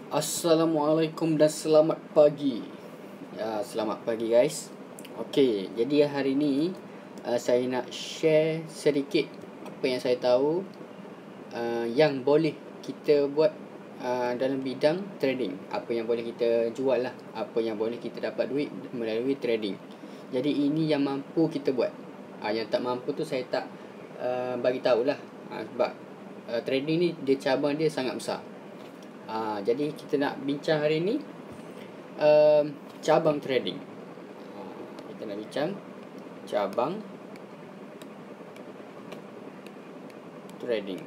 Assalamualaikum dan selamat pagi. Selamat pagi guys. Okey, jadi hari ni saya nak share sedikit apa yang saya tahu yang boleh kita buat dalam bidang trading. Apa yang boleh kita jual lah, apa yang boleh kita dapat duit melalui trading. Jadi ini yang mampu kita buat. Yang tak mampu tu saya tak bagi tahulah. Sebab trading ni dia cabang dia sangat besar. Jadi kita nak bincang hari ni cabang trading. Kita nak bincang cabang trading.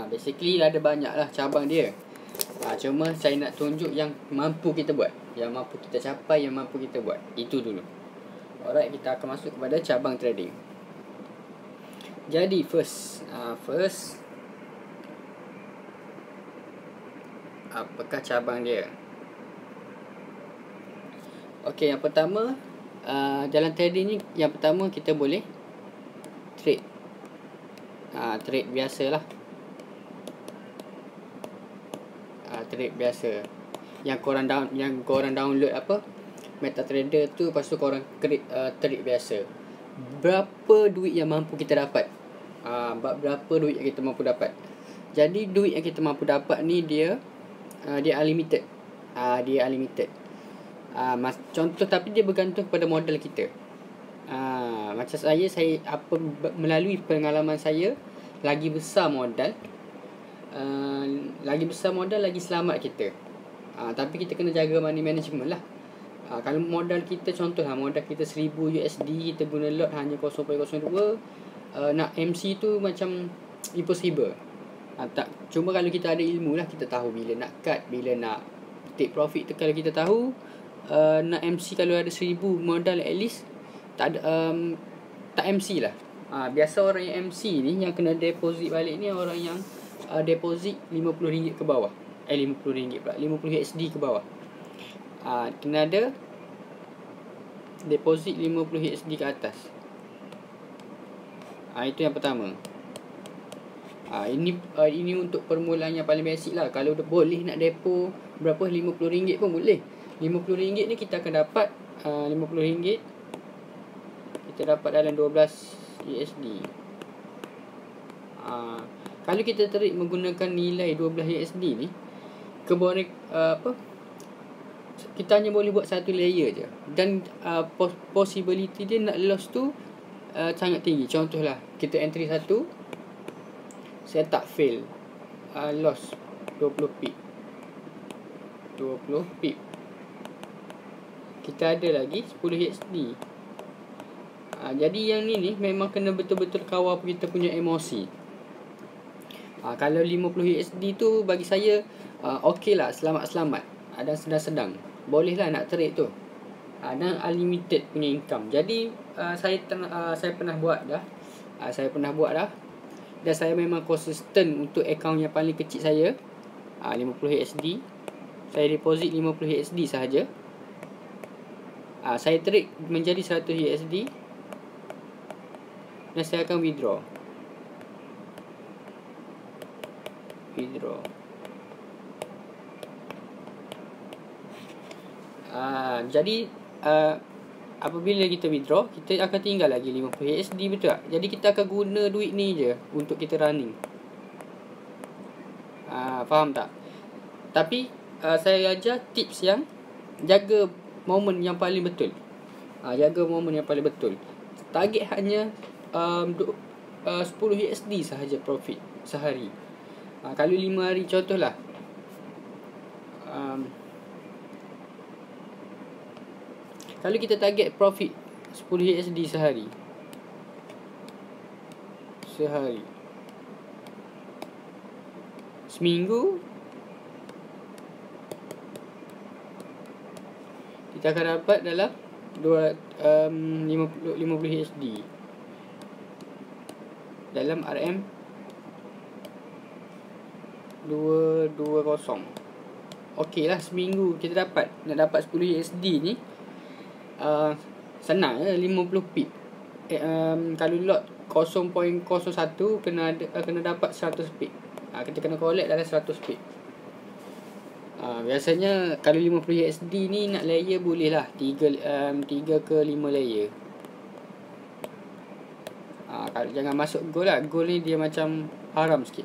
Basically ada banyak lah cabang dia. Cuma saya nak tunjuk yang mampu kita buat, yang mampu kita capai, yang mampu kita buat. Itu dulu. Alright, kita akan masuk kepada cabang trading. Jadi first apakah cabang dia? Okey, yang pertama dalam trading ni, yang pertama kita boleh trade. Trade biasalah. Trade biasa. Yang korang download apa? MetaTrader tu, lepas tu korang trade biasa. Berapa duit yang mampu kita dapat? Berapa duit yang kita mampu dapat? Jadi duit yang kita mampu dapat ni dia unlimited. Dia unlimited. Contoh, tapi dia bergantung kepada modal kita. Macam saya melalui pengalaman saya, lagi besar modal lagi selamat kita. Tapi kita kena jaga money management lah. Kalau modal kita, contohlah modal kita 1000 USD, kita guna lot hanya 0.02, nak MC tu macam impossible. Cuma kalau kita ada ilmu lah, kita tahu bila nak cut, bila nak take profit tu. Kalau kita tahu nak MC, kalau ada 1000 modal, at least tak MC lah. Biasa orang yang MC ni, yang kena deposit balik ni, orang yang deposit RM50 ke bawah. RM50 pula, 50 USD ke bawah. Kena ada deposit 50 USD ke atas. Itu yang pertama. Ini untuk permulaan yang paling basic lah. Kalau boleh nak depo berapa, RM50 pun boleh. RM50 ni kita akan dapat RM50 kita dapat dalam 12 USD. Kalau kita trade menggunakan nilai 12 USD ni, kita hanya boleh buat satu layer je, dan possibility dia nak loss tu sangat tinggi. Contohlah, kita entry satu, saya tak fail, loss 20 pip. Kita ada lagi 10 USD. Jadi yang ni memang kena betul-betul kawal kita punya emosi. Kalau 50 USD tu bagi saya okey lah, selamat-selamat, dan sedang-sedang, boleh lah nak trade tu, dan unlimited punya income. Jadi saya pernah buat dah. Dan saya memang konsisten untuk akaun yang paling kecil saya, 50 USD. Saya deposit 50 USD sahaja. Saya trade menjadi 100 USD, dan saya akan withdraw. Jadi apabila kita withdraw, kita akan tinggal lagi 50 USD, betul tak? Jadi kita akan guna duit ni je untuk kita running. Faham tak? Tapi saya ajar tips yang jaga momen yang paling betul. Target hanya 10 USD sahaja profit sehari. Kalau 5 hari, contohlah, kalau kita target profit 10 USD sehari, seminggu kita akan dapat dalam 50 USD dalam RM 220. Okey lah, seminggu kita nak dapat 10 USD ni senang je, 50 pip. Kalau lot 0.01 kena dapat 100 pip. Kita kena collect dalam 100 pip. Biasanya kalau 50 USD ni nak layer boleh lah 3 ke 5 layer. Kalau jangan masuk gold lah. Gold ni dia macam haram sikit.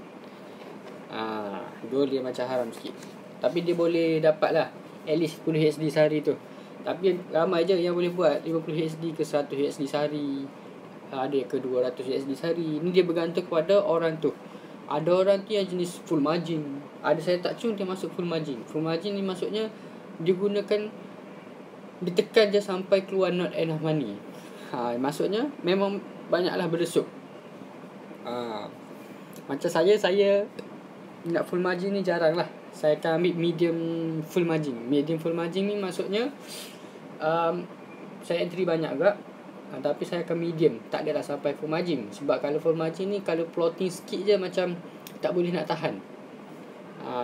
Gold dia macam haram sikit. Tapi dia boleh dapat lah at least 10 USD sehari tu. Tapi ramai je yang boleh buat 50 USD ke 100 USD sehari. Ada ke 200 USD sehari. Ni dia bergantung kepada orang tu. Ada orang tu yang jenis full margin. Ada saya tak cun dia masuk full margin. Full margin ni maksudnya dia gunakan, ditekan je sampai keluar not enough money. Maksudnya memang banyaklah berdesuk. Macam saya nak full margin ni jarang lah. Saya akan ambil medium full margin. Medium full margin ni maksudnya saya entry banyak juga, tapi saya akan medium. Tak adalah sampai full margin. Sebab kalau full margin ni, kalau plotting sikit je macam tak boleh nak tahan.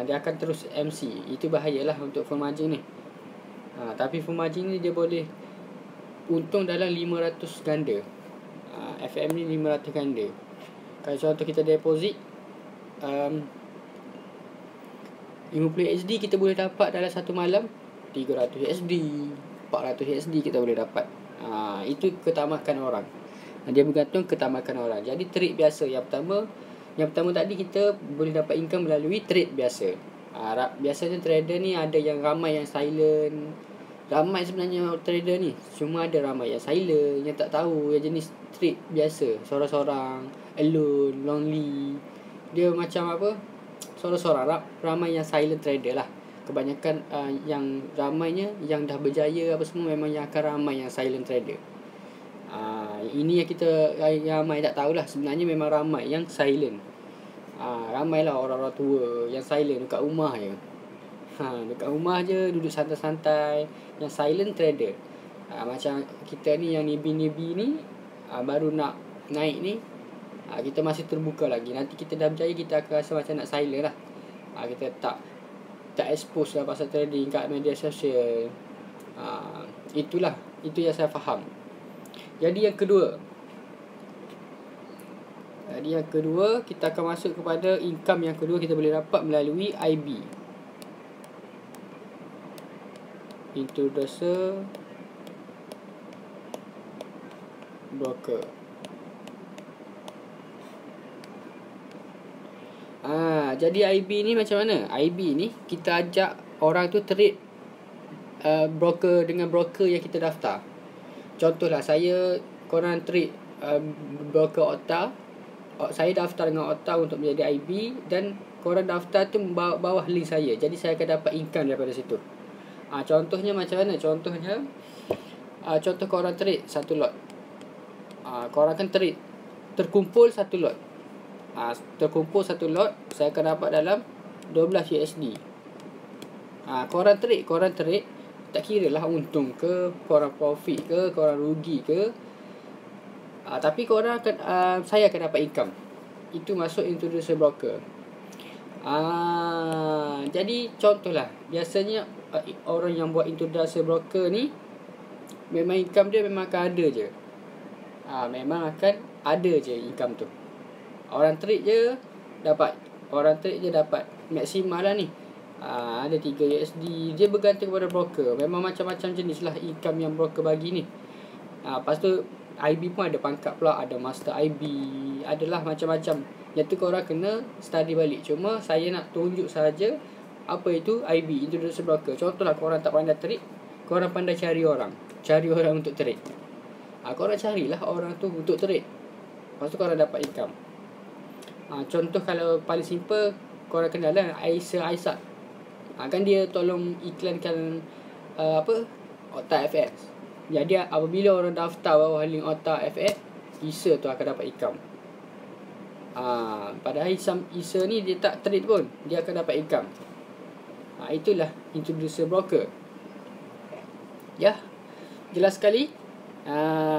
Dia akan terus MC. Itu bahayalah untuk full margin ni. Tapi full margin ni dia boleh untung dalam 500 ganda. FM ni 500 ganda. Kalau contoh kita deposit 50 USD, kita boleh dapat dalam satu malam 300 USD, 400 USD kita boleh dapat. Itu ketamakan orang. Dia bergantung ketamakan orang. Jadi trade biasa yang pertama tadi kita boleh dapat income melalui trade biasa. Biasanya trader ni ada yang ramai yang silent. Ramai sebenarnya trader ni. Cuma ada ramai yang silent, yang tak tahu, yang jenis trade biasa, sorang-sorang, alone, lonely. Dia macam apa? Sorang-sorang. Ramai yang silent trader lah. Kebanyakan yang ramainya yang dah berjaya apa semua memang yang akan ramai yang silent trader. Ini yang kita ramai tak tahulah. Sebenarnya memang ramai yang silent. Ramailah orang-orang tua yang silent dekat rumah je. Dekat rumah je duduk santai-santai, yang silent trader. Macam kita ni yang nibi-nibi ni, baru nak naik ni, kita masih terbuka lagi. Nanti kita dah berjaya, kita akan rasa macam nak silent lah. Kita tak expose lah pasal trading kat media sosial. Itu yang saya faham. Jadi yang kedua, kita akan masuk kepada income yang kedua kita boleh dapat melalui IB, Introducer Broker. Jadi IB ni macam mana? IB ni kita ajak orang tu trade broker dengan broker yang kita daftar. Contohlah korang trade broker OTA. Saya daftar dengan OTA untuk menjadi IB, dan korang daftar tu bawah link saya. Jadi saya akan dapat income daripada situ. Contohnya macam mana? Contoh korang trade satu lot. Korang akan trade terkumpul satu lot. Terkumpul satu lot, saya akan dapat dalam 12 USD. Korang trade, tak kira lah untung ke, korang profit ke, korang rugi ke, tapi korang akan saya akan dapat income. Itu masuk introducer broker. Jadi contohlah, biasanya orang yang buat introducer broker ni memang income dia memang akan ada je. Memang akan ada je income tu. Orang trade je dapat maksimal lah ni. Ada 3 USD. Dia bergantung kepada broker. Memang macam-macam jenis lah income yang broker bagi ni. Lepas tu IB pun ada pangkat pula. Ada master IB. Adalah macam-macam. Yang tu korang kena study balik. Cuma saya nak tunjuk saja apa itu IB, Introducer Broker. Contohlah korang tak pandai trade, korang pandai cari orang untuk trade. Korang carilah orang tu untuk trade. Lepas tu korang dapat income. Contoh kalau paling simple, korang kenal lah Aisyah. Kan dia tolong iklankan OTA FX. Jadi apabila orang daftar bawah link OTA FX, Isa tu akan dapat income. Padahal Isa ni dia tak trade pun, dia akan dapat income. Itulah introducer broker. Ya, jelas sekali.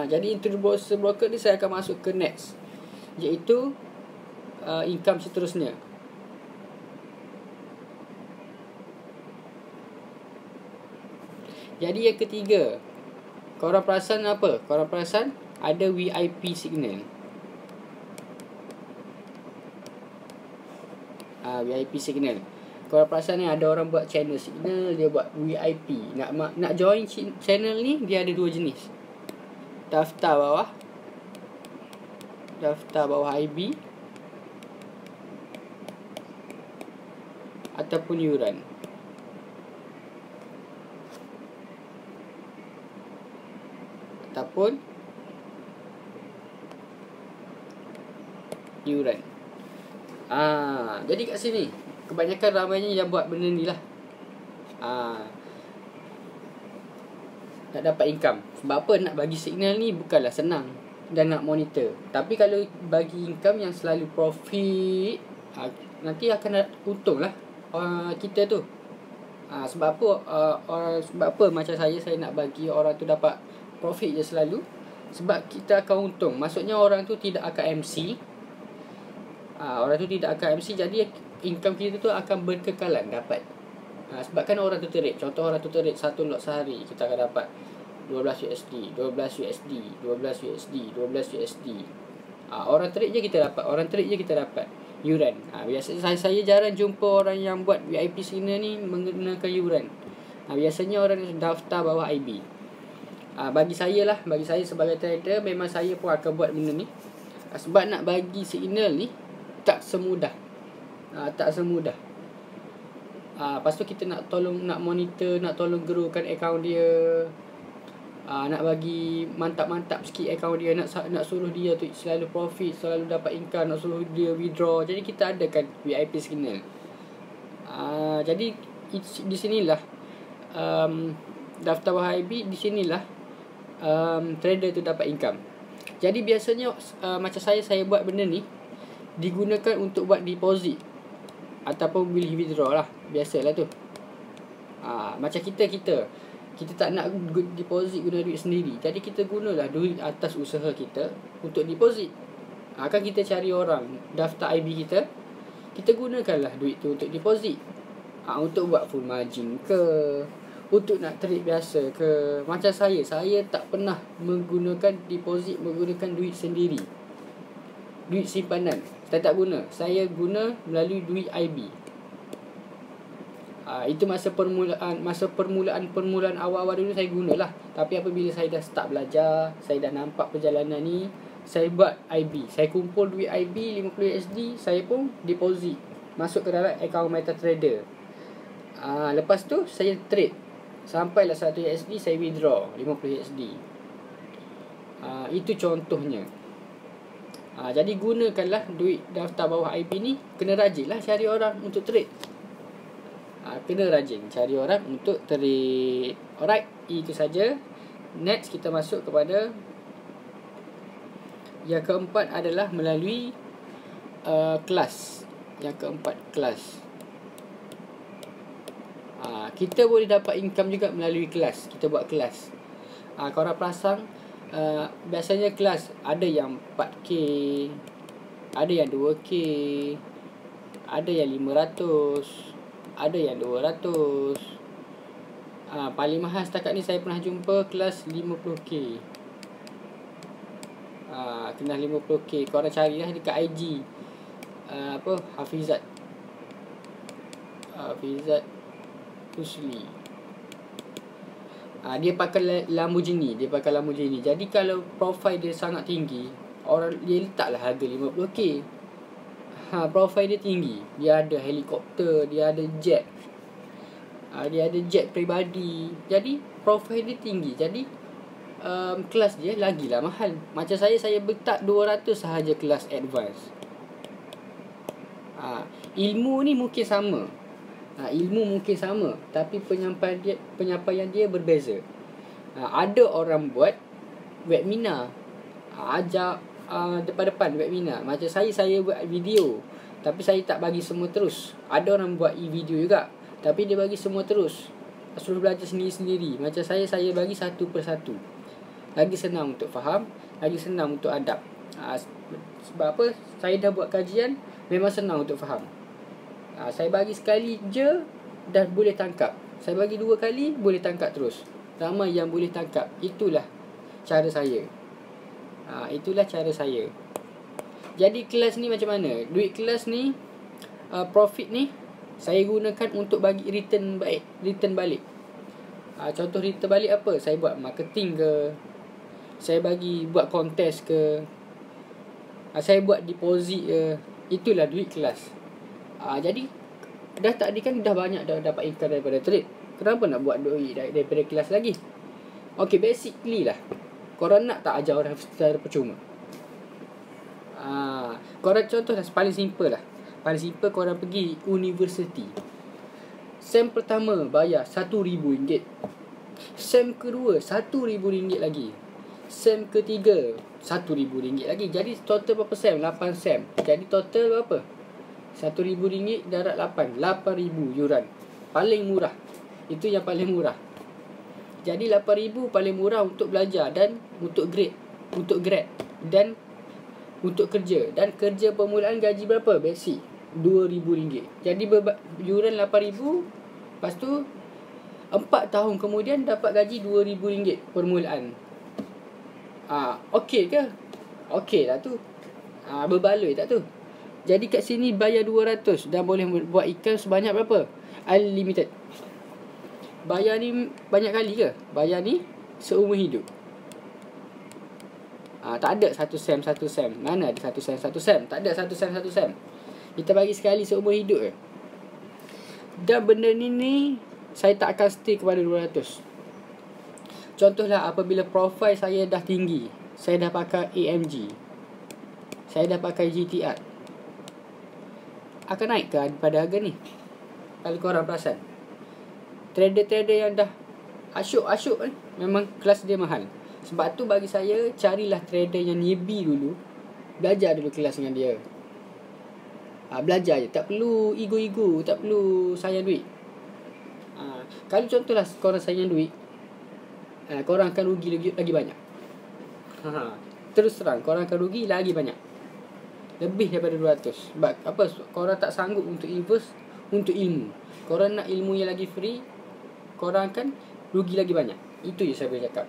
Jadi introducer broker ni saya akan masuk ke next, iaitu income seterusnya. Jadi yang ketiga, korang perasan apa? Korang perasan ada VIP signal. VIP signal. Kalau perasan ni ada orang buat channel signal, dia buat VIP. Nak join channel ni, dia ada dua jenis. Daftar bawah IB ataupun yuran. Jadi kat sini kebanyakan ramainya yang buat benda ni lah. Nak dapat income. Sebab apa? Nak bagi signal ni bukanlah senang dan nak monitor. Tapi kalau bagi income yang selalu profit, nanti akan untung lah kita tu. Sebab apa macam saya nak bagi orang tu dapat profit je selalu. Sebab kita akan untung. Maksudnya orang tu tidak akan MC. Jadi income kita tu akan berkekalan dapat. Sebab kan orang tu trade. Contoh orang tu trade 1 lot sehari, kita akan dapat 12 USD, 12 USD, 12 USD, 12 USD. Orang trade je kita dapat yuran. Biasanya saya jarang jumpa orang yang buat VIP signal ni menggunakan yuran. Biasanya orang daftar bawah IB. Bagi saya sebagai trader, memang saya pun akan buat benda ni. Sebab nak bagi signal ni tak semudah. Lepas tu kita nak monitor, nak tolong grow-kan akaun dia. Nak bagi mantap-mantap sikit akaun dia, nak suruh dia tu selalu profit, selalu dapat income, nak suruh dia withdraw. Jadi kita adakan VIP signal. Jadi di sinilah daftar bawah IB, di sinilah trader tu dapat income. Jadi biasanya macam saya buat benda ni digunakan untuk buat deposit ataupun boleh withdraw lah. Biasalah tu. Macam kita tak nak deposit guna duit sendiri. Jadi kita gunalah duit atas usaha kita untuk deposit. Kan kita cari orang daftar IB kita, kita gunakanlah duit tu untuk deposit. Untuk buat full margin ke, untuk nak trade biasa ke. Macam saya tak pernah menggunakan deposit, menggunakan duit sendiri, duit simpanan. Saya tak guna. Saya guna melalui duit IB. Itu masa permulaan awal-awal dulu saya gunalah. Tapi apabila saya dah start belajar, saya dah nampak perjalanan ni, saya buat IB. Saya kumpul duit IB 50 USD, saya pun deposit masuk ke dalam akaun MetaTrader. Lepas tu saya trade sampailah 1 USD, saya withdraw 50 USD. Itu contohnya. Jadi gunakanlah duit daftar bawah IB ni. Kena rajinlah cari orang untuk trade. Alright, itu saja. Next kita masuk kepada yang keempat, adalah melalui kelas. Yang keempat, kelas. Kita boleh dapat income juga melalui kelas. Kita buat kelas. Korang perasan, biasanya kelas ada yang 4K, ada yang 2K, ada yang 500, ada yang 200. Paling mahal setakat ni saya pernah jumpa kelas 50K. Kelas 50K. Korang carilah dekat IG. Hafizat Husli. Dia pakai Lamborghini. Jadi kalau profile dia sangat tinggi, orang dia letaklah harga 50K. Profile dia tinggi. Dia ada helikopter, dia ada jet. Dia ada jet peribadi. Jadi profile dia tinggi. Jadi kelas dia lagilah mahal. Macam saya letak 200 sahaja kelas advance. Ilmu ni mungkin sama. Tapi penyampaian dia berbeza. Ada orang buat webinar, ajak depan-depan webinar. Macam saya buat video, tapi saya tak bagi semua terus. Ada orang buat e-video juga, tapi dia bagi semua terus. Suruh belajar sendiri-sendiri. Macam saya bagi satu persatu. Lagi senang untuk faham, lagi senang untuk adapt. Sebab apa? Saya dah buat kajian, memang senang untuk faham. Saya bagi sekali je dah boleh tangkap. Saya bagi 2 kali boleh tangkap terus. Ramai yang boleh tangkap. Itulah cara saya. Jadi kelas ni macam mana? Duit kelas ni profit ni saya gunakan untuk bagi return balik. Contoh return balik apa? Saya buat marketing ke, saya buat kontes ke, saya buat deposit ke. Itulah duit kelas. Jadi tadi kan dah banyak dah dapat income daripada trade. Kenapa nak buat duit daripada kelas lagi? Okay, basically lah, korang nak tak ajar orang secara percuma? Korang contoh lah, paling simple lah. Paling simple, korang pergi university. Sem pertama bayar RM1,000. Sem kedua RM1,000 lagi. Sem ketiga RM1,000 lagi. Jadi total berapa sem? 8 sem. Jadi total berapa? RM1,000 darat 8. RM8,000 yuran. Paling murah. Itu yang paling murah. Jadi RM8,000 paling murah untuk belajar dan untuk grade dan untuk kerja. Dan kerja permulaan gaji berapa? Basic RM2,000. Jadi yuran RM8,000. Lepas tu 4 tahun kemudian dapat gaji RM2,000 permulaan. Okey ke? Okey lah tu. Berbaloi tak tu? Jadi kat sini bayar 200 dan boleh buat ikan sebanyak berapa? Unlimited. Bayar ni banyak kali ke? Bayar ni seumur hidup. Tak ada 1 sem. Mana ada 1 sem? Tak ada 1 sem. Kita bagi sekali seumur hidup ke. Dan benda ni saya tak akan stay kepada 200. Contohlah apabila profil saya dah tinggi, saya dah pakai AMG, saya dah pakai GTR, akan naik ke pada harga ni? Kalau korang perasan, trader-trader yang dah asyuk ni, memang kelas dia mahal. Sebab tu bagi saya, carilah trader yang newbie dulu. Belajar dulu kelas dengan dia. Belajar je, tak perlu ego-ego, tak perlu sayang duit. Kalau contohlah korang sayang duit, korang akan rugi lagi banyak. Terus terang, korang akan rugi lagi banyak, lebih daripada 200. Sebab apa? Korang tak sanggup untuk invest untuk ilmu. Korang nak ilmu yang lagi free, korang akan rugi lagi banyak. Itu je saya boleh cakap.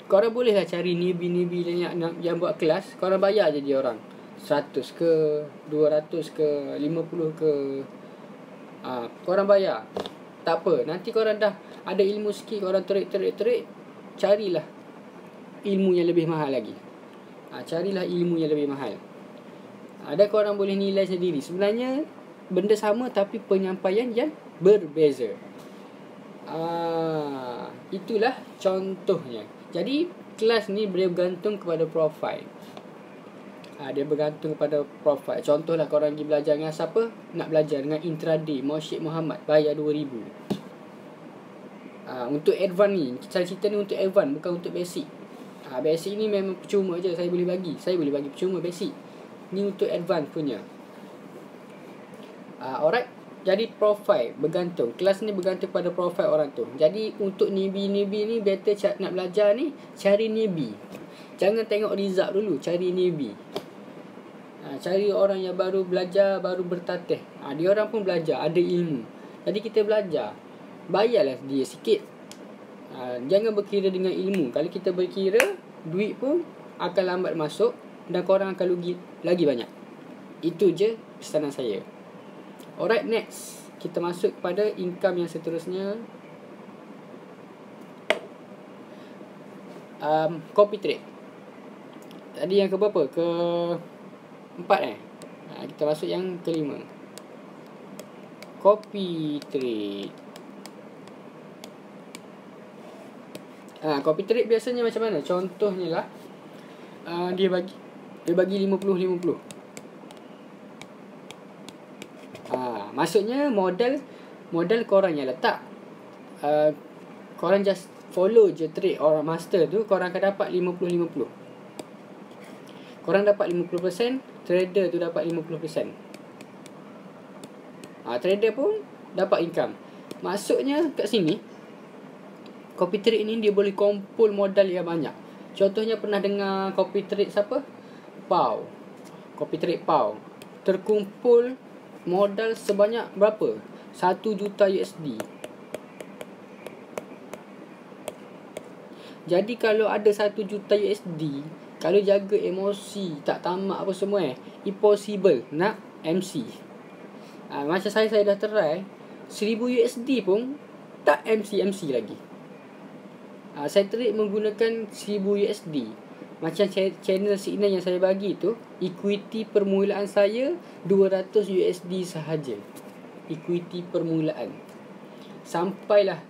Korang bolehlah cari newbie yang buat kelas. Korang bayar je dia orang 100 ke, 200 ke, 50 ke. Korang bayar, tak apa. Nanti korang dah ada ilmu sikit, korang trade, carilah ilmu yang lebih mahal lagi. Carilah ilmu yang lebih mahal. Dan korang boleh nilai sendiri. Sebenarnya benda sama tapi penyampaian yang berbeza. Itulah contohnya. Jadi kelas ni boleh bergantung kepada profil. Dia bergantung kepada profil. Contohlah korang pergi belajar dengan siapa? Nak belajar dengan intraday Syekh Muhammad, bayar RM2,000. Untuk advance ni, saya cerita ni untuk advance, bukan untuk basic. Basic ni memang percuma je saya boleh bagi. Saya boleh bagi percuma basic. Ni untuk advance punya. Alright. Jadi profil bergantung. Kelas ni bergantung pada profil orang tu. Jadi untuk newbie ni better nak belajar ni, cari newbie. Jangan tengok result dulu, cari newbie. Cari orang yang baru belajar, baru bertatih. Dia orang pun belajar, ada ilmu. Jadi kita belajar, bayarlah dia sikit. Jangan berkira dengan ilmu. Kalau kita berkira, duit pun akan lambat masuk dan korang akan rugi lagi banyak. Itu je pesanan saya. Alright, next kita masuk kepada income yang seterusnya. Copy trade. Tadi yang ke berapa? Ke-4 kita masuk yang ke-5. Copy trade. Copy trade biasanya macam mana? Contohnya lah, dia bagi 50-50. Maksudnya modal korang yang letak. Korang just follow je trade orang master tu, korang akan dapat 50-50. Korang dapat 50%, trader tu dapat 50%. Trader pun dapat income. Maksudnya kat sini, copy trade ni dia boleh kumpul modal yang banyak. Contohnya pernah dengar copy trade siapa? Pau. Copy trade Pau. Terkumpul modal sebanyak berapa? 1 juta USD. Jadi kalau ada 1 juta USD, Kalau jaga emosi, tak tamak apa semua impossible nak MC. Macam saya dah try 1000 USD pun tak MC lagi. Saya trade menggunakan 1000 USD. Macam channel signal yang saya bagi tu, equity permulaan saya 200 USD sahaja. Equity permulaan. Sampailah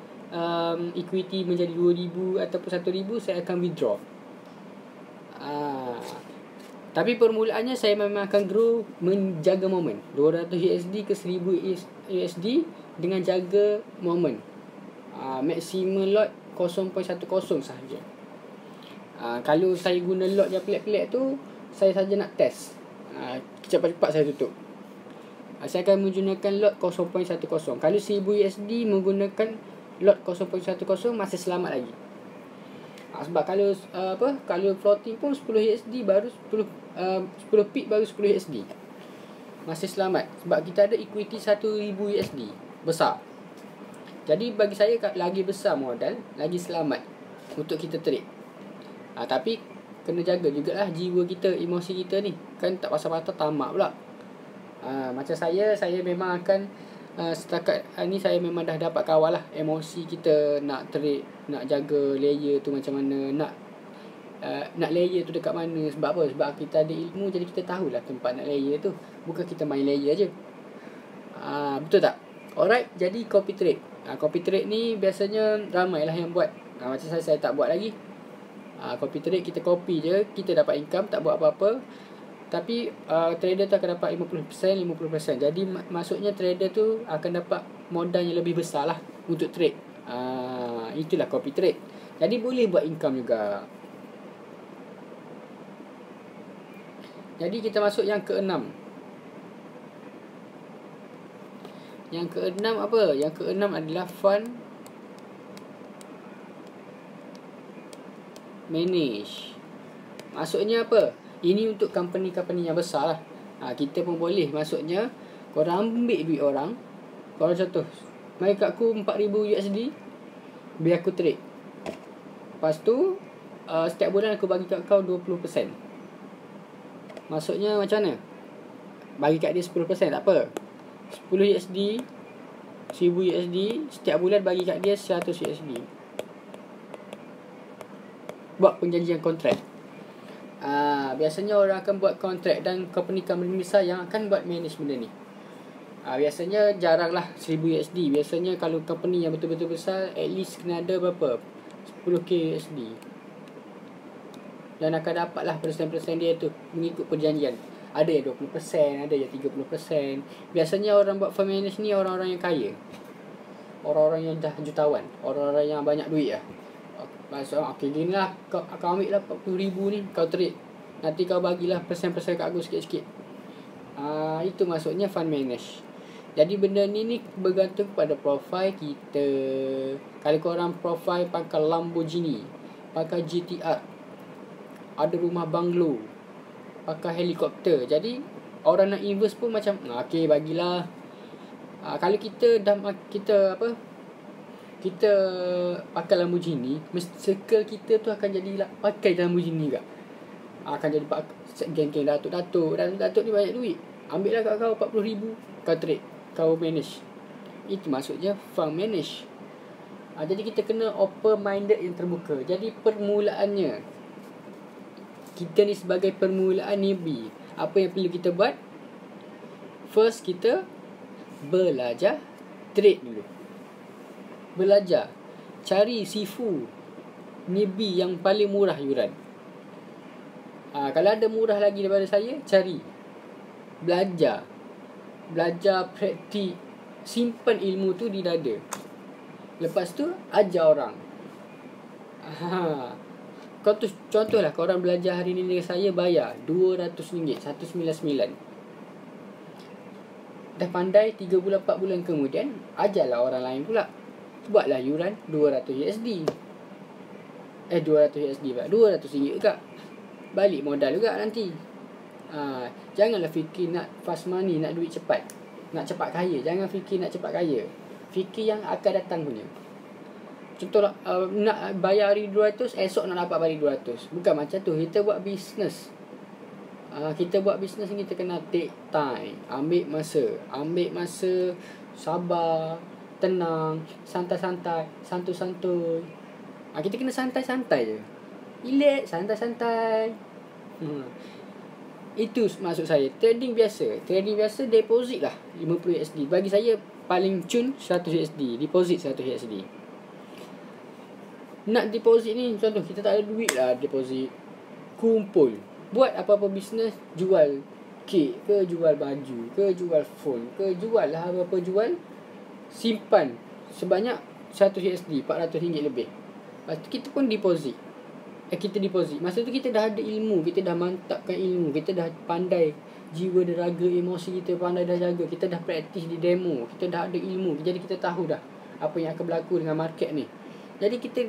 equity menjadi 2000 ataupun 1000, saya akan withdraw. Tapi permulaannya saya memang akan grow menjaga momen 200 USD ke 1000 USD dengan jaga momen. Maximum lot 0.10 sahaja. Kalau saya guna lot yang pelik-pelik tu, saya saja nak test. Cepat-cepat saya tutup. Saya akan menggunakan lot 0.10. Kalau 1000 USD menggunakan lot 0.10 masih selamat lagi. Sebab kalau floating pun 10 USD baru 10 pip baru 10 USD. Masih selamat sebab kita ada equity 1000 USD besar. Jadi bagi saya lagi besar modal, lagi selamat untuk kita trade. Tapi kena jaga jugalah jiwa kita, emosi kita ni. Kan tak pasal-pasal tamak pula. Macam saya memang akan setakat ni saya memang dah dapat kawal lah emosi kita nak trade, nak jaga layer tu macam mana, nak layer tu dekat mana. Sebab apa? Sebab kita ada ilmu, jadi kita tahulah tempat nak layer tu. Bukan kita main layer je. Betul tak? Alright, jadi copy trade. Copy trade ni biasanya ramai lah yang buat. Macam saya tak buat lagi. Copy trade kita copy je, kita dapat income, tak buat apa-apa. Tapi trader tu akan dapat 50%. Jadi maksudnya trader tu akan dapat modal yang lebih besar lah untuk trade. Itulah copy trade. Jadi boleh buat income juga. Jadi kita masuk yang ke-6. Yang ke-6 apa? Yang ke-6 adalah fund manage. Maksudnya apa? Ini untuk company-company yang besar lah. Kita pun boleh. Maksudnya korang ambil duit orang. Korang contoh, mari kat aku 4000 USD, biar aku trade. Lepas tu setiap bulan aku bagi kat kau 20%. Maksudnya macam mana? Bagi kat dia 10%, tak apa. 10 USD, 1000 USD, setiap bulan bagi kat dia 100 USD. Buat perjanjian kontrak. Biasanya orang akan buat kontrak, dan company-company besar yang akan buat manage benda ni. Biasanya jarang lah 1000 USD. Biasanya kalau company yang betul-betul besar, at least kena ada berapa? 10k USD. Dan akan dapat lah persen-persen dia tu mengikut perjanjian. Ada yang 20%, ada yang 30%. Biasanya orang buat fund manage ni orang-orang yang kaya, orang-orang yang dah jutawan, orang-orang yang banyak duit lah. Maksud gini lah, kau ambil lah 40,000 ni, kau trade, nanti kau bagilah persen-persen kat aku sikit-sikit. Itu maksudnya fund manage. Jadi benda ni bergantung pada profil kita. Kalau korang profil pakai Lamborghini, pakai GTR, ada rumah banglo, pakai helikopter, jadi orang nak invest pun macam okey, bagilah. Kalau kita kita pakai Lamborghini, circle kita tu akan jadi pakai Lamborghini juga. Akan jadi geng-geng datuk ni banyak duit, ambil lah kat kau 40,000, kau trade, kau manage. Itu maksudnya fund manage. Jadi kita kena open minded, yang terbuka. Jadi permulaannya, kita ni sebagai permulaan newbie, apa yang perlu kita buat? First, kita belajar trade dulu. Belajar, cari sifu newbie yang paling murah yuran. Kalau ada murah lagi daripada saya, cari. Belajar, praktik, simpan ilmu tu di dada. Lepas tu ajar orang. Kau tu contohlah, korang belajar hari ni dengan saya, bayar RM200, 199. Dah pandai, 3 bulan 4 bulan kemudian, ajarlah orang lain pula. Buatlah yuran 200 USD. 200 USD pula, RM200 juga. Balik modal juga nanti. Janganlah fikir nak fast money, nak duit cepat, nak cepat kaya. Jangan fikir nak cepat kaya, fikir yang akan datang punya. Contoh nak bayar hari 200, esok nak dapat hari 200. Bukan macam tu. Kita buat bisnes. Kita buat bisnes ni kita kena take time. Ambil masa, sabar, tenang, santai-santai, santuy-santuy. Kita kena santai-santai je. Relax, santai-santai. Itu maksud saya. Trading biasa deposit lah 50 USD. Bagi saya paling cun 100 USD. Deposit 100 USD. Nak deposit ni, contoh kita tak ada duit lah deposit. Kumpul. Buat apa-apa bisnes. Jual kek ke, jual baju ke, jual phone ke, jual lah apa-apa jual. Simpan sebanyak 100 USD, RM400 lebih. Lepas tu kita pun deposit. Kita deposit. Masa tu kita dah ada ilmu, kita dah mantapkan ilmu, kita dah pandai jiwa deraga emosi kita pandai dah jaga, kita dah praktis di demo, kita dah ada ilmu. Jadi kita tahu dah apa yang akan berlaku dengan market ni. Jadi kita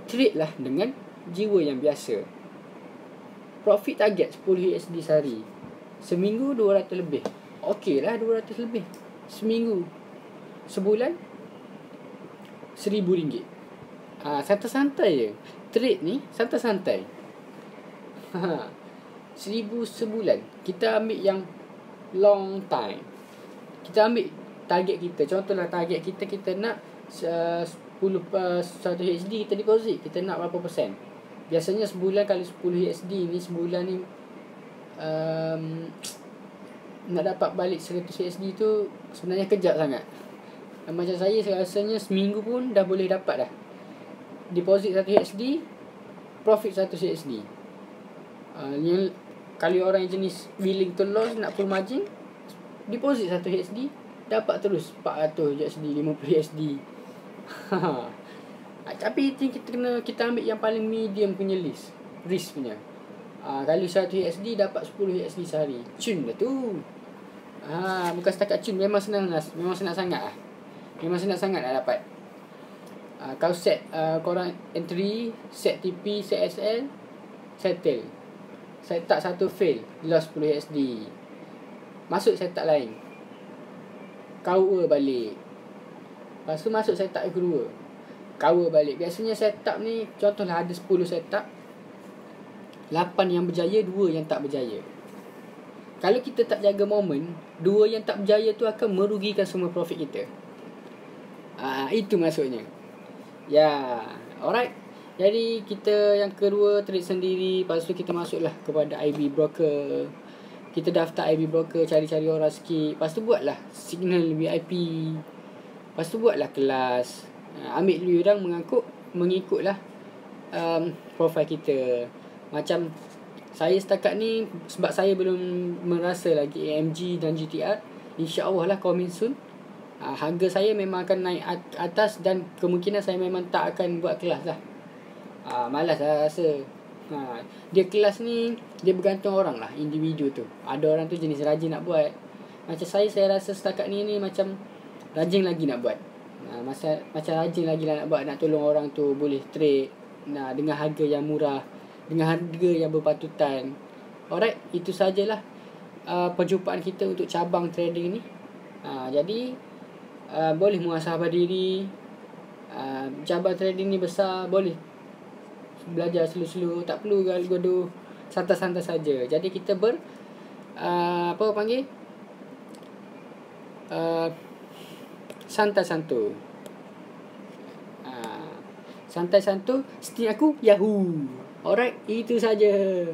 trade lah dengan jiwa yang biasa. Profit target 10 USD sehari. Seminggu 200 lebih. Okey lah 200 lebih. Seminggu. Sebulan RM1,000. Santai-santai je. Trade ni santai-santai. 1,000 sebulan. Kita ambil yang long time. Kita ambil target kita. Contohlah target kita nak 100 USD kita deposit. Kita nak berapa persen? Biasanya sebulan kali 10 USD ni, sebulan ni nak dapat balik 100 USD tu sebenarnya kejap sangat. Macam saya rasanya seminggu pun dah boleh dapat dah. Deposit 1 USD, profit 1 USD. Yang kalau orang yang jenis willing to loss, nak full margin, deposit 1 USD, dapat terus 400 USD, 50 USD. Tapi kita ambil yang paling medium punya risk punya. Kalau 1 USD dapat 10 USD sehari. Cun lah tu. Bukan setakat cun, memang senang sangat lah. Memang senang sangat nak dapat. Kau set korang entry, set TP, set SL, settle. Setup satu fail, loss 10 USD. Masuk setup lain, cover balik. Lepas tu masuk setup kedua, cover balik. Biasanya setup ni, contohlah ada 10 setup, 8 yang berjaya, 2 yang tak berjaya. Kalau kita tak jaga momen, 2 yang tak berjaya tu akan merugikan semua profit kita. Itu maksudnya. Ya, alright. Jadi kita yang kedua trade sendiri. Lepas tu kita masuklah kepada IB broker. Kita daftar IB broker, cari-cari orang sikit. Lepas tu buatlah signal VIP. Lepas tu buatlah kelas. Ambil dulu orang mengikutlah profil kita. Macam saya setakat ni, sebab saya belum merasa lagi AMG dan GTR, InsyaAllah lah coming soon. Harga saya memang akan naik atas, dan kemungkinan saya memang tak akan buat kelas lah. Malas lah rasa. Dia kelas ni, dia bergantung orang lah, individu tu. Ada orang tu jenis rajin nak buat. Macam saya rasa setakat ni macam rajin lagi nak buat. Macam rajin lagi lah nak buat, nak tolong orang tu boleh trade dengan harga yang murah, dengan harga yang berpatutan. Alright, itu sajalah perjumpaan kita untuk cabang trading ni. Jadi boleh muhasabah diri. Cabang trading ni besar, boleh belajar slow-slow, tak perlu gaduh, santai-santai saja. Jadi kita santai-santai. Santai-santai, setiap aku Yahoo. Alright, itu saja.